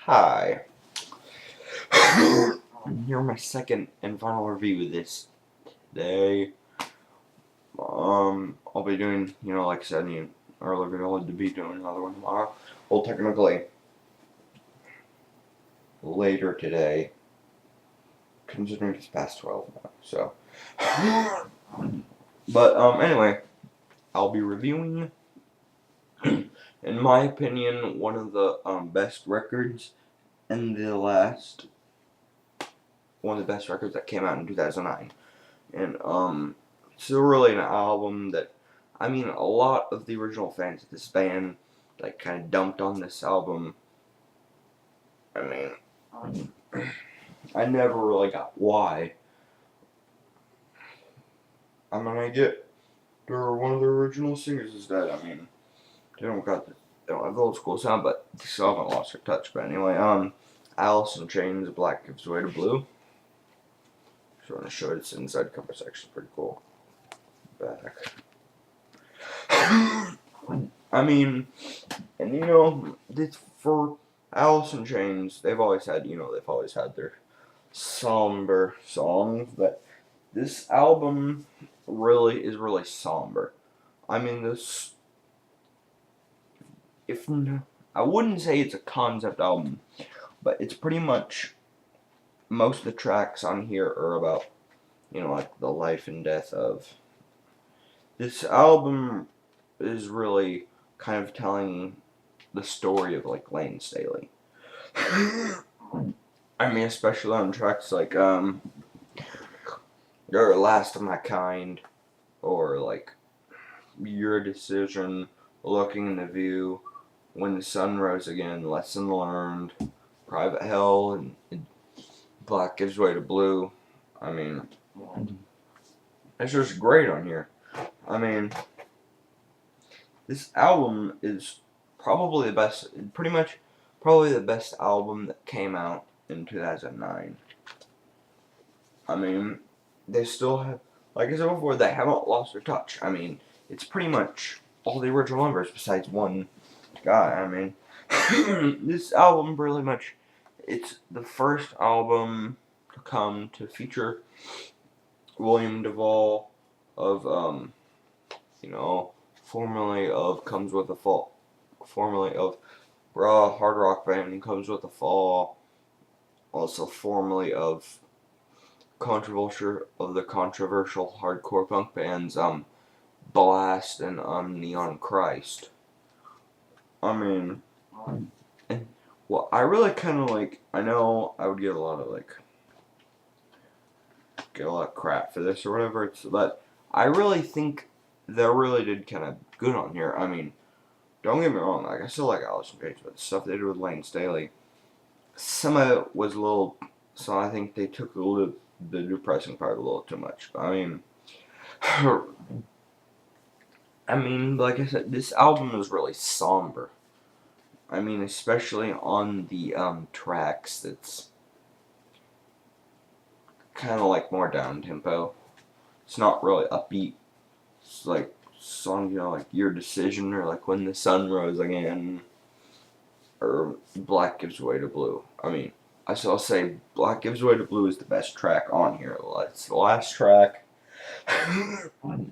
Hi. Here my second and final review of this today. I'll be doing, like I said in the earlier video, I'll be doing another one tomorrow. Well, technically, later today, considering it's past 12 now, so. But, anyway, I'll be reviewing, in my opinion, one of the, best records in one of the best records that came out in 2009. And, it's really an album that, a lot of the original fans of this band, kind of dumped on this album. I never really got why. I get one of the original singers is dead. They don't have the old school sound, but they still haven't lost their touch. But anyway, Alice in Chains, Black Gives Way to Blue. Just want to show this inside cover section. Pretty cool. Back. For Alice in Chains, they've always had their somber songs, but this album is really somber. I wouldn't say it's a concept album, but it's pretty much, most of the tracks on here are about, the life and death of. This album is really kind of telling the story of, Lane Staley. Especially on tracks like, You're Last of My Kind, or, Your Decision, Looking in the View, When the Sun Rose Again, Lesson Learned, Private Hell, and Black Gives Way to Blue. It's just great on here. This album is probably the best album that came out in 2009. They still have, like I said before, they haven't lost their touch. It's pretty much all the original members besides one guy. This album pretty much, it's the first album to come to feature William Duvall of, formerly of Comes With a Fall, formerly of hard rock band Comes With a Fall, also formerly of the controversial hardcore punk bands Blast and Neon Christ. And what I really kind of I know I would get a lot of crap for this or whatever, but I really think they really did kind of good on here. Don't get me wrong, I still like Alice in Chains, but the stuff they did with Lane Staley, some of it was so I think they took the depressing part a little too much. Like I said, this album is really somber. Especially on the tracks that's kind of more down tempo. It's not really upbeat. It's songs, like Your Decision, or When the Sun Rose Again, or Black Gives Way to Blue. I still say Black Gives Way to Blue is the best track on here. It's the last track.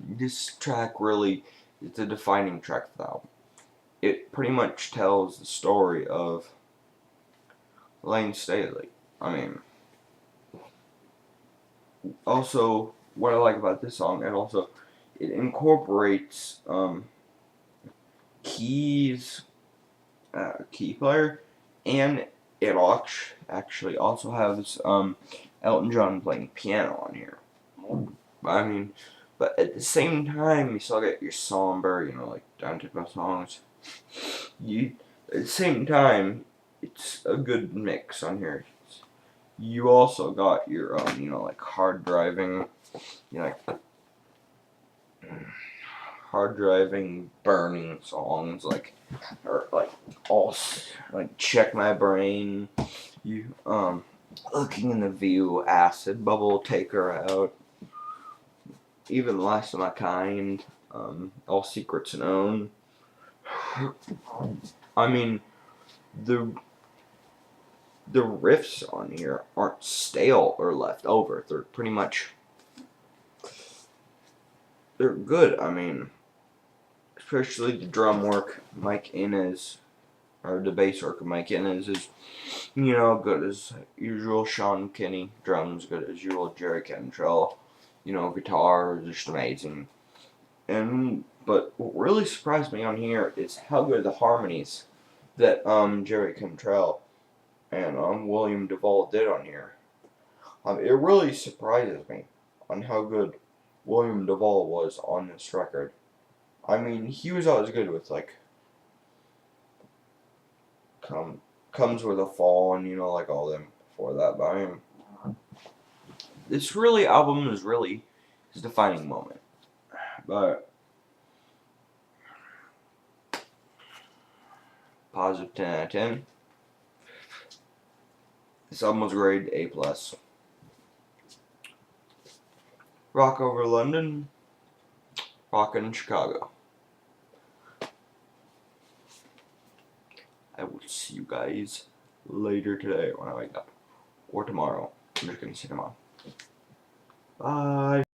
This track really is the defining track for the album. It pretty much tells the story of Lane Staley. Also, what I like about this song, it incorporates keys, key player, and it actually also has Elton John playing piano on here. But at the same time, you still get your somber, down tempo songs. At the same time, it's a good mix on here. You also got your hard driving, burning songs, Check My Brain, Looking in the View, Acid, Bubble, Take Her Out, Even Last of My Kind, All Secrets Known. the riffs on here aren't stale or left over. They're pretty much, they're good. I mean, especially the drum work, Mike Inez, or the bass work of Mike Inez is, good as usual. Sean Kinney, drums, good as usual. Jerry Cantrell, guitar is just amazing. But what really surprised me on here is how good the harmonies that Jerry Cantrell and William Duvall did on here. It really surprises me on how good William Duvall was on this record. I mean, he was always good with like Comes With a Fall and like all them before that. But I mean, this album is really his defining moment. But positive 10 out of 10. This album was rated A+. Rock over London, rockin' Chicago. I will see you guys later today when I wake up. Or tomorrow. I'm just gonna sit them on. Bye.